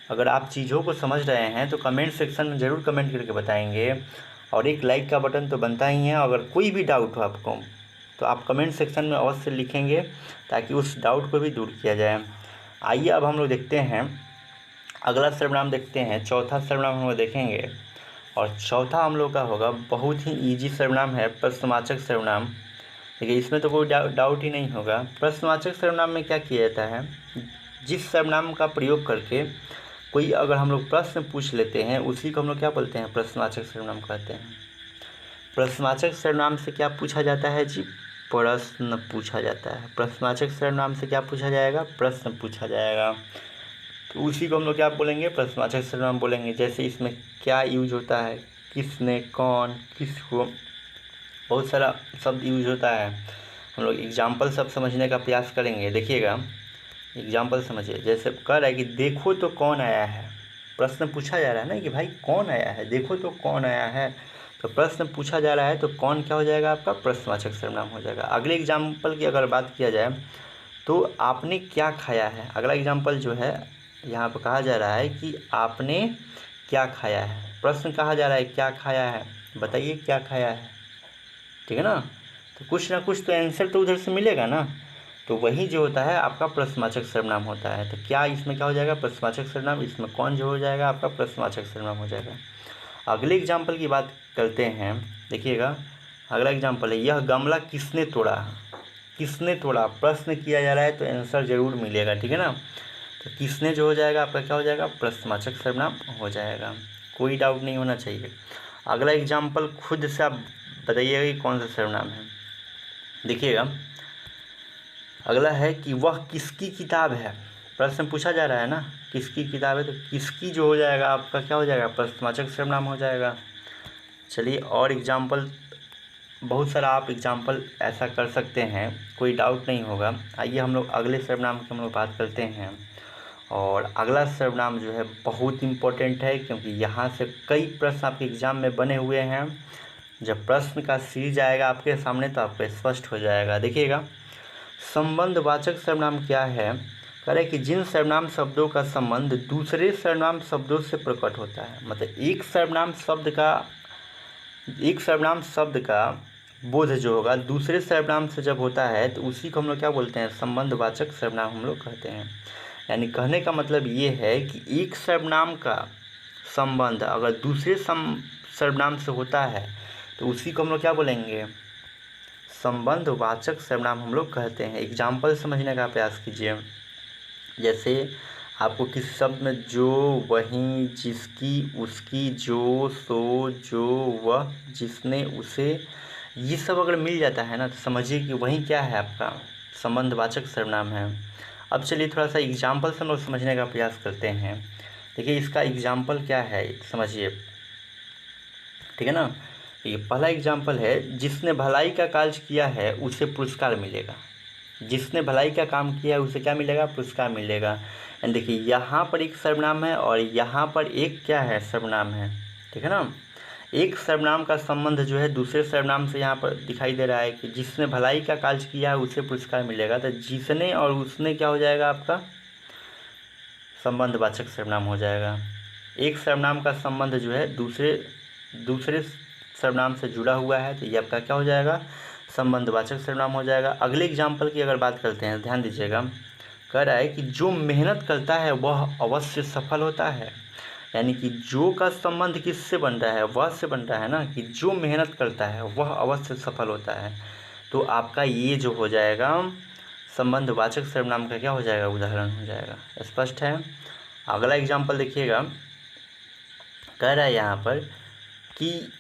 अगर आप चीज़ों को समझ रहे हैं तो कमेंट सेक्शन में ज़रूर कमेंट करके बताएंगे, और एक लाइक का बटन तो बनता ही है। अगर कोई भी डाउट हो आपको तो आप कमेंट सेक्शन में अवश्य लिखेंगे, ताकि उस डाउट को भी दूर किया जाए। आइए अब हम लोग देखते हैं अगला सर्वनाम, देखते हैं चौथा सर्वनाम हम लोग देखेंगे। और चौथा हम लोग का होगा बहुत ही इजी सर्वनाम है, प्रश्नवाचक सर्वनाम। देखिए इसमें तो कोई डाउट ही नहीं होगा। प्रश्नवाचक सर्वनाम में क्या किया जाता है, जिस सर्वनाम का प्रयोग करके कोई अगर हम लोग प्रश्न पूछ लेते हैं, उसी को हम लोग क्या बोलते हैं, प्रश्नवाचक सर्वनाम कहते हैं। प्रश्नवाचक सर्वनाम से क्या पूछा जाता है जी, प्रश्न पूछा जाता है। प्रश्नवाचक सर्वनाम से क्या पूछा जाएगा, प्रश्न पूछा जाएगा, तो उसी को हम लोग क्या बोलेंगे, प्रश्नवाचक सर्वनाम बोलेंगे। जैसे इसमें क्या यूज होता है, किसने, कौन, किसको, बहुत सारा शब्द यूज होता है। हम लोग एग्जाम्पल सब समझने का प्रयास करेंगे। देखिएगा एग्जाम्पल समझिए, जैसे कह रहा है कि देखो तो कौन आया है। प्रश्न पूछा जा रहा है ना कि भाई कौन आया है, देखो तो कौन आया है, तो प्रश्न पूछा जा रहा है, तो कौन क्या हो जाएगा आपका, प्रश्नवाचक सर्वनाम हो जाएगा। अगले एग्जाम्पल की अगर बात किया जाए तो आपने क्या खाया है। अगला एग्जाम्पल जो है यहाँ पर कहा जा रहा है कि आपने क्या खाया है। प्रश्न कहा जा रहा है क्या खाया है, बताइए क्या खाया है, ठीक है ना, तो कुछ ना कुछ तो आंसर तो उधर से मिलेगा ना, तो वही जो होता है आपका प्रश्नवाचक सर्वनाम होता है। तो क्या इसमें क्या हो जाएगा, प्रश्नवाचक सर्वनाम, इसमें कौन जो हो जाएगा आपका, प्रश्नवाचक सर्वनाम हो जाएगा। अगले एग्जाम्पल की बात करते हैं। देखिएगा अगला एग्जाम्पल है, यह गमला किसने तोड़ा। किसने तोड़ा, प्रश्न किया जा रहा है तो आंसर ज़रूर मिलेगा, ठीक है ना, तो किसने जो हो जाएगा आपका क्या हो जाएगा, प्रश्नवाचक सर्वनाम हो जाएगा, कोई डाउट नहीं होना चाहिए। अगला एग्जाम्पल खुद से आप बताइएगा कि कौन सा सर्वनाम है। देखिएगा अगला है कि वह किसकी किताब है। प्रश्न पूछा जा रहा है ना, किसकी किताब है, तो किसकी जो हो जाएगा आपका क्या हो जाएगा, प्रश्नवाचक सर्वनाम हो जाएगा। चलिए और एग्जाम्पल बहुत सारा आप एग्जाम्पल ऐसा कर सकते हैं, कोई डाउट नहीं होगा। आइए हम लोग अगले सर्वनाम की हम लोग बात करते हैं। और अगला सर्वनाम जो है बहुत इम्पोर्टेंट है, क्योंकि यहाँ से कई प्रश्न आपके एग्ज़ाम में बने हुए हैं। जब प्रश्न का सीरीज आएगा आपके सामने तो आपको स्पष्ट हो जाएगा। देखिएगा संबंधवाचक सर्वनाम क्या है, कह रहे कि जिन सर्वनाम शब्दों का संबंध दूसरे सर्वनाम शब्दों से प्रकट होता है। मतलब एक सर्वनाम शब्द का बोध जो होगा दूसरे सर्वनाम से जब होता है तो उसी को हम लोग क्या बोलते हैं, संबंधवाचक सर्वनाम हम लोग कहते हैं। यानी कहने का मतलब ये है कि एक सर्वनाम का संबंध अगर दूसरे सर्वनाम से होता है तो उसी को हम लोग क्या बोलेंगे, संबंधवाचक सर्वनाम हम लोग कहते हैं। एग्जाम्पल समझने का प्रयास कीजिए। जैसे आपको किसी शब्द में जो, वहीं, जिसकी, उसकी, जो, सो, जो, वह, जिसने, उसे, ये सब अगर मिल जाता है ना तो समझिए कि वही क्या है आपका संबंधवाचक सर्वनाम है। अब चलिए थोड़ा सा एग्जाम्पल से हम लोग समझने का प्रयास करते हैं। देखिए इसका एग्जाम्पल क्या है समझिए, ठीक है ना। ये पहला एग्जाम्पल है, जिसने भलाई का कार्य किया है उसे पुरस्कार मिलेगा। जिसने भलाई का काम किया है उसे क्या मिलेगा, पुरस्कार मिलेगा। एंड देखिए यहाँ पर एक सर्वनाम है और यहाँ पर एक क्या है, सर्वनाम है, ठीक है ना। एक सर्वनाम का संबंध जो है दूसरे सर्वनाम से यहाँ पर दिखाई दे रहा है कि जिसने भलाई का कार्य किया है उसे पुरस्कार मिलेगा। तो जिसने और उसने क्या हो जाएगा आपका संबंधवाचक सर्वनाम हो जाएगा। एक सर्वनाम का संबंध जो है दूसरे सर्वनाम से जुड़ा हुआ है, तो ये आपका क्या हो जाएगा, संबंधवाचक सर्वनाम हो जाएगा। अगले एग्जाम्पल की अगर बात करते हैं, ध्यान दीजिएगा, कह रहा है कि जो मेहनत करता है वह अवश्य सफल होता है। यानी कि जो का संबंध किससे बन रहा है, वह से बन रहा है ना, कि जो मेहनत करता है वह अवश्य सफल होता है। तो आपका ये जो हो जाएगा संबंधवाचक सर्वनाम का क्या हो जाएगा, उदाहरण हो जाएगा। स्पष्ट है। अगला एग्जाम्पल देखिएगा, कह रहा है यहाँ पर कि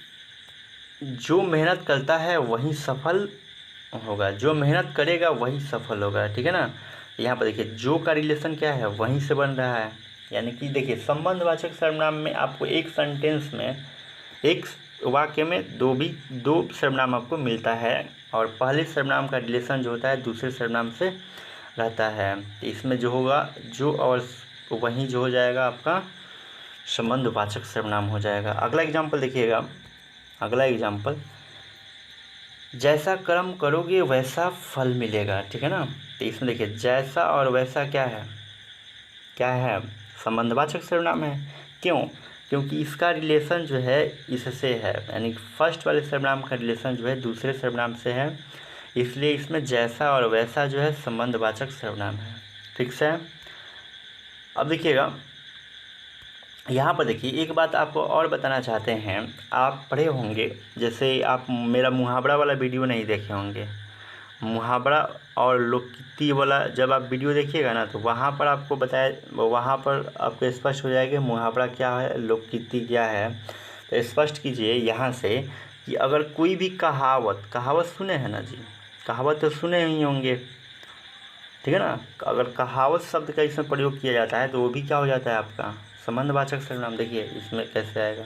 जो मेहनत करता है वही सफल होगा, जो मेहनत करेगा वही सफल होगा, ठीक है ना। यहाँ पर देखिए जो का रिलेशन क्या है, वहीं से बन रहा है। यानी कि देखिए संबंधवाचक सर्वनाम में आपको एक सेंटेंस में, एक वाक्य में दो सर्वनाम आपको मिलता है, और पहले सर्वनाम का रिलेशन जो होता है दूसरे सर्वनाम से रहता है। तो इसमें जो होगा जो और वहीं जो हो जाएगा आपका संबंधवाचक सर्वनाम हो जाएगा। अगला एग्जाम्पल देखिएगा, अगला एग्जाम्पल, जैसा कर्म करोगे वैसा फल मिलेगा, ठीक है ना। तो इसमें देखिए जैसा और वैसा क्या है, क्या है, संबंधवाचक सर्वनाम है। क्यों? क्योंकि इसका रिलेशन जो है इससे है, यानी फर्स्ट वाले सर्वनाम का रिलेशन जो है दूसरे सर्वनाम से है, इसलिए इसमें जैसा और वैसा जो है संबंधवाचक सर्वनाम है। ठीक से। अब देखिएगा यहाँ पर, देखिए एक बात आपको और बताना चाहते हैं। आप पढ़े होंगे, जैसे आप मेरा मुहावरा वाला वीडियो नहीं देखे होंगे, मुहावरा और लोकोक्ति वाला जब आप वीडियो देखिएगा ना, तो वहाँ पर आपको बताया, वहाँ पर आपको स्पष्ट हो जाएगा मुहावरा क्या है, लोकोक्ति क्या है। तो स्पष्ट कीजिए यहाँ से कि अगर कोई भी कहावत सुने हैं ना जी, कहावत तो सुने ही होंगे, ठीक है ना। अगर कहावत शब्द का इसमें प्रयोग किया जाता है तो वो भी क्या हो जाता है आपका संबंधवाचक सर्वनाम। देखिए इसमें कैसे आएगा,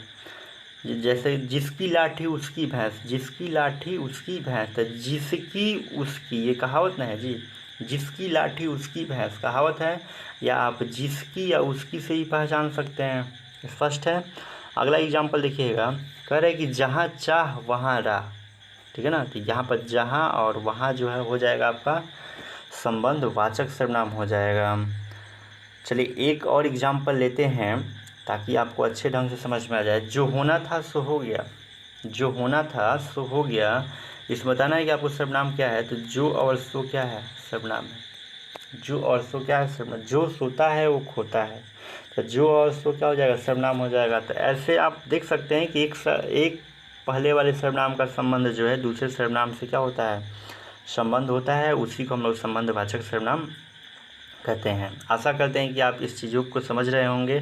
जैसे जिसकी लाठी उसकी भैंस, जिसकी लाठी उसकी भैंस, तो जिसकी उसकी, ये कहावत ना है जी, जिसकी लाठी उसकी भैंस कहावत है, या आप जिसकी या उसकी से ही पहचान सकते हैं। स्पष्ट है। अगला एग्जाम्पल देखिएगा, कह रहे हैं कि जहाँ चाह वहाँ राह, ठीक है ना। तो यहाँ पर जहाँ और वहाँ जो है हो जाएगा आपका संबंधवाचक सर्वनाम हो जाएगा। चलिए एक और एग्जाम्पल लेते हैं ताकि आपको अच्छे ढंग से समझ में आ जाए। जो होना था सो हो गया, जो होना था सो हो गया, इसमें बताना है कि आपको सर्वनाम क्या है। तो जो और सो क्या है, सर्वनाम है। जो और सो क्या है, सर्वनाम। जो सोता है वो खोता है, तो जो और सो क्या हो जाएगा, सर्वनाम हो जाएगा। तो ऐसे आप देख सकते हैं कि एक पहले वाले सर्वनाम का संबंध जो है दूसरे सर्वनाम से क्या होता है, संबंध होता है, उसी को हम लोग संबंधवाचक सर्वनाम कहते हैं। आशा करते हैं कि आप इस चीज़ों को समझ रहे होंगे।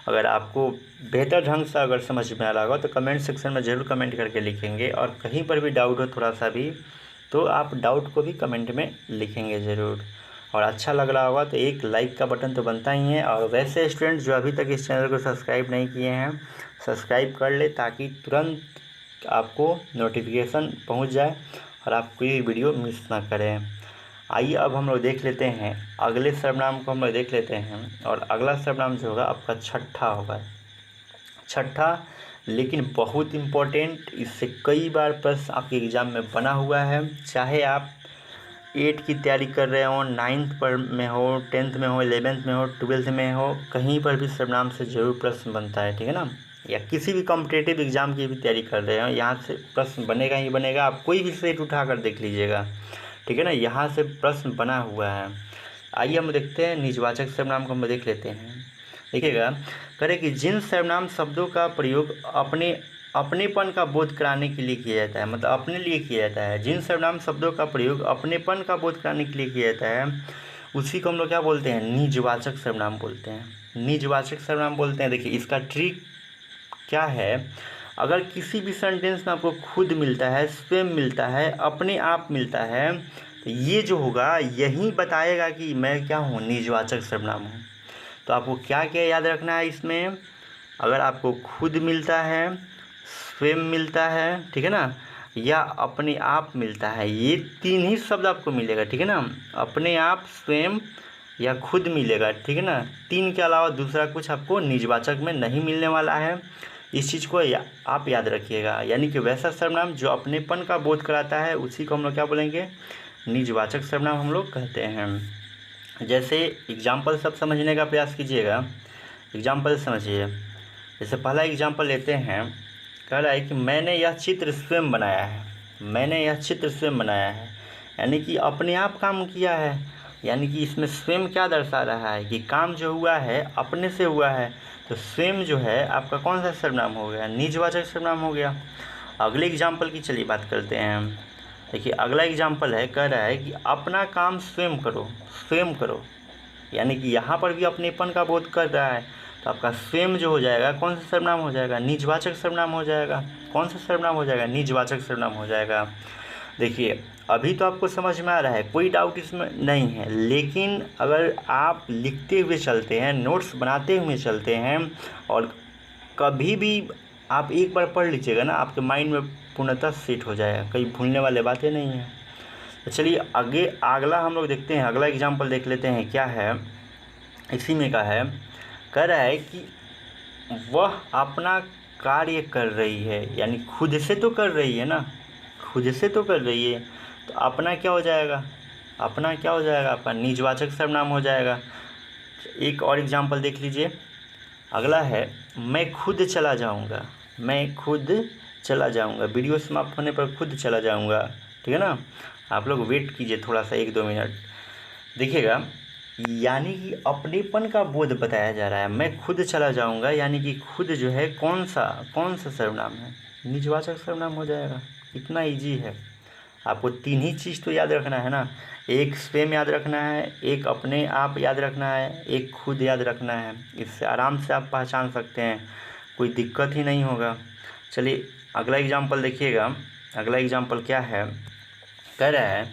अगर आपको बेहतर ढंग से अगर समझ में आ रहा होगा तो कमेंट सेक्शन में ज़रूर कमेंट करके लिखेंगे, और कहीं पर भी डाउट हो थोड़ा सा भी, तो आप डाउट को भी कमेंट में लिखेंगे ज़रूर। और अच्छा लग रहा होगा तो एक लाइक का बटन तो बनता ही है। और वैसे स्टूडेंट जो अभी तक इस चैनल को सब्सक्राइब नहीं किए हैं, सब्सक्राइब कर ले ताकि तुरंत आपको नोटिफिकेशन पहुंच जाए और आप कोई वीडियो मिस ना करें। आइए अब हम लोग देख लेते हैं अगले सर्वनाम को, हम लोग देख लेते हैं। और अगला सर्वनाम जो होगा आपका छठा होगा, छठा, लेकिन बहुत इम्पोर्टेंट, इससे कई बार प्रश्न आपके एग्ज़ाम में बना हुआ है। चाहे आप 8 की तैयारी कर रहे हो, 9th पर में हो, 10th में हो, 11th में हो, 12th में हो, कहीं पर भी सर्वनाम से ज़रूर प्रश्न बनता है, ठीक है ना। या किसी भी कॉम्पिटिटिव एग्ज़ाम की भी तैयारी कर रहे हो, यहाँ से प्रश्न बनेगा ही बनेगा। आप कोई भी सेट उठा कर देख लीजिएगा, ठीक है ना, यहाँ से प्रश्न बना हुआ है। आइए हम देखते हैं निजवाचक सर्वनाम को हम देख लेते हैं। देखिएगा, करें कि जिन सर्वनाम शब्दों का प्रयोग अपनेपन का बोध कराने के लिए किया जाता है, मतलब अपने लिए किया जाता है, जिन सर्वनाम शब्दों का प्रयोग अपनेपन का बोध कराने के लिए किया जाता है, उसी को हम लोग क्या बोलते हैं, निजवाचक सर्वनाम बोलते हैं। निजवाचक सर्वनाम बोलते हैं। देखिए इसका ट्रिक क्या है, अगर किसी भी सेंटेंस में आपको खुद मिलता है, स्वयं मिलता है, अपने आप मिलता है, तो ये जो होगा यही बताएगा कि मैं क्या हूँ, निजवाचक सर्वनाम हूँ। तो आपको क्या क्या याद रखना है इसमें, अगर आपको खुद मिलता है, स्वयं मिलता है, ठीक है ना, या अपने आप मिलता है, ये 3 ही शब्द आपको मिलेगा, ठीक है ना। अपने आप, स्वयं या खुद मिलेगा, ठीक है ना। 3 के अलावा दूसरा कुछ आपको निजवाचक में नहीं मिलने वाला है। इस चीज़ को आप याद रखिएगा। यानी कि वैसा सर्वनाम जो अपनेपन का बोध कराता है उसी को हम लोग क्या बोलेंगे, निजवाचक सर्वनाम हम लोग कहते हैं। जैसे एग्जाम्पल सब समझने का प्रयास कीजिएगा, एग्जाम्पल समझिए। जैसे पहला एग्जाम्पल लेते हैं, कह रहा है कि मैंने यह चित्र स्वयं बनाया है, मैंने यह चित्र स्वयं बनाया है, यानी कि अपने आप काम किया है। यानी कि इसमें स्वयं क्या दर्शा रहा है कि काम जो हुआ है अपने से हुआ है। तो स्वयं जो है आपका कौन सा सर्वनाम हो गया, निजवाचक सर्वनाम हो गया। अगले एग्जाम्पल की चलिए बात करते हैं हम। देखिए अगला एग्जाम्पल है, कह रहा है कि अपना काम स्वयं करो, स्वयं करो, यानी कि यहाँ पर भी अपनेपन का बोध कर रहा है। तो आपका स्वयं जो हो जाएगा कौन सा सर्वनाम हो जाएगा, निजवाचक सर्वनाम हो जाएगा। कौन सा सर्वनाम हो जाएगा, निजवाचक सर्वनाम हो जाएगा। देखिए अभी तो आपको समझ में आ रहा है, कोई डाउट इसमें नहीं है, लेकिन अगर आप लिखते हुए चलते हैं, नोट्स बनाते हुए चलते हैं और कभी भी आप एक बार पढ़ लीजिएगा ना, आपके माइंड में पूर्णतः सेट हो जाएगा, कहीं भूलने वाले बातें नहीं हैं। तो चलिए आगे अगला हम लोग देखते हैं, अगला एग्जाम्पल देख लेते हैं क्या है। इसी में का है, कह रहा है कि वह अपना कार्य कर रही है, यानी खुद से तो कर रही है ना, खुद से तो कर रही है। तो अपना क्या हो जाएगा, अपना क्या हो जाएगा, आपका निजवाचक सर्वनाम हो जाएगा। एक और एग्जाम्पल देख लीजिए, अगला है, मैं खुद चला जाऊंगा, मैं खुद चला जाऊंगा, वीडियो समाप्त होने पर खुद चला जाऊंगा, ठीक है ना। आप लोग वेट कीजिए थोड़ा सा 1-2 मिनट, देखिएगा। यानी कि अपनेपन का बोध बताया जा रहा है, मैं खुद चला जाऊंगा, यानी कि खुद जो है कौन सा सर्वनाम है, निजवाचक सर्वनाम हो जाएगा। इतना इजी है, आपको 3 ही चीज़ तो याद रखना है ना, एक स्वयं याद रखना है, एक अपने आप याद रखना है, एक खुद याद रखना है। इससे आराम से आप पहचान सकते हैं, कोई दिक्कत ही नहीं होगा। चलिए अगला एग्जाम्पल देखिएगा। अगला एग्जाम्पल क्या है, कह रहा है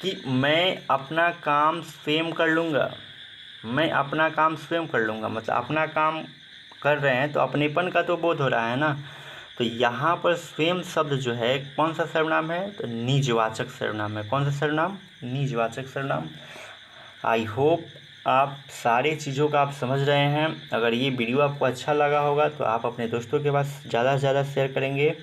कि मैं अपना काम स्वयं कर लूँगा, मैं अपना काम स्वयं कर लूँगा, मतलब अपना काम कर रहे हैं तो अपनेपन का तो बोध हो रहा है ना। तो यहाँ पर स्वयं शब्द जो है कौन सा सर्वनाम है, तो निजवाचक सर्वनाम है। कौन सा सर्वनाम, निजवाचक सर्वनाम। आई होप आप सारे चीज़ों का आप समझ रहे हैं। अगर ये वीडियो आपको अच्छा लगा होगा तो आप अपने दोस्तों के पास ज़्यादा से ज़्यादा शेयर करेंगे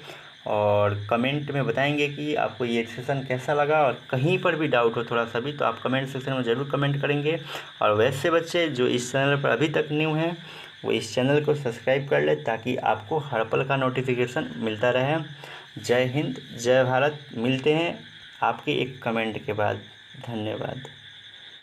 और कमेंट में बताएंगे कि आपको ये सेशन कैसा लगा। और कहीं पर भी डाउट हो थोड़ा सा भी तो आप कमेंट सेक्शन में ज़रूर कमेंट करेंगे। और वैसे बच्चे जो इस चैनल पर अभी तक न्यू हैं वो इस चैनल को सब्सक्राइब कर ले, ताकि आपको हर पल का नोटिफिकेशन मिलता रहे। जय हिंद, जय भारत। मिलते हैं आपके एक कमेंट के बाद। धन्यवाद।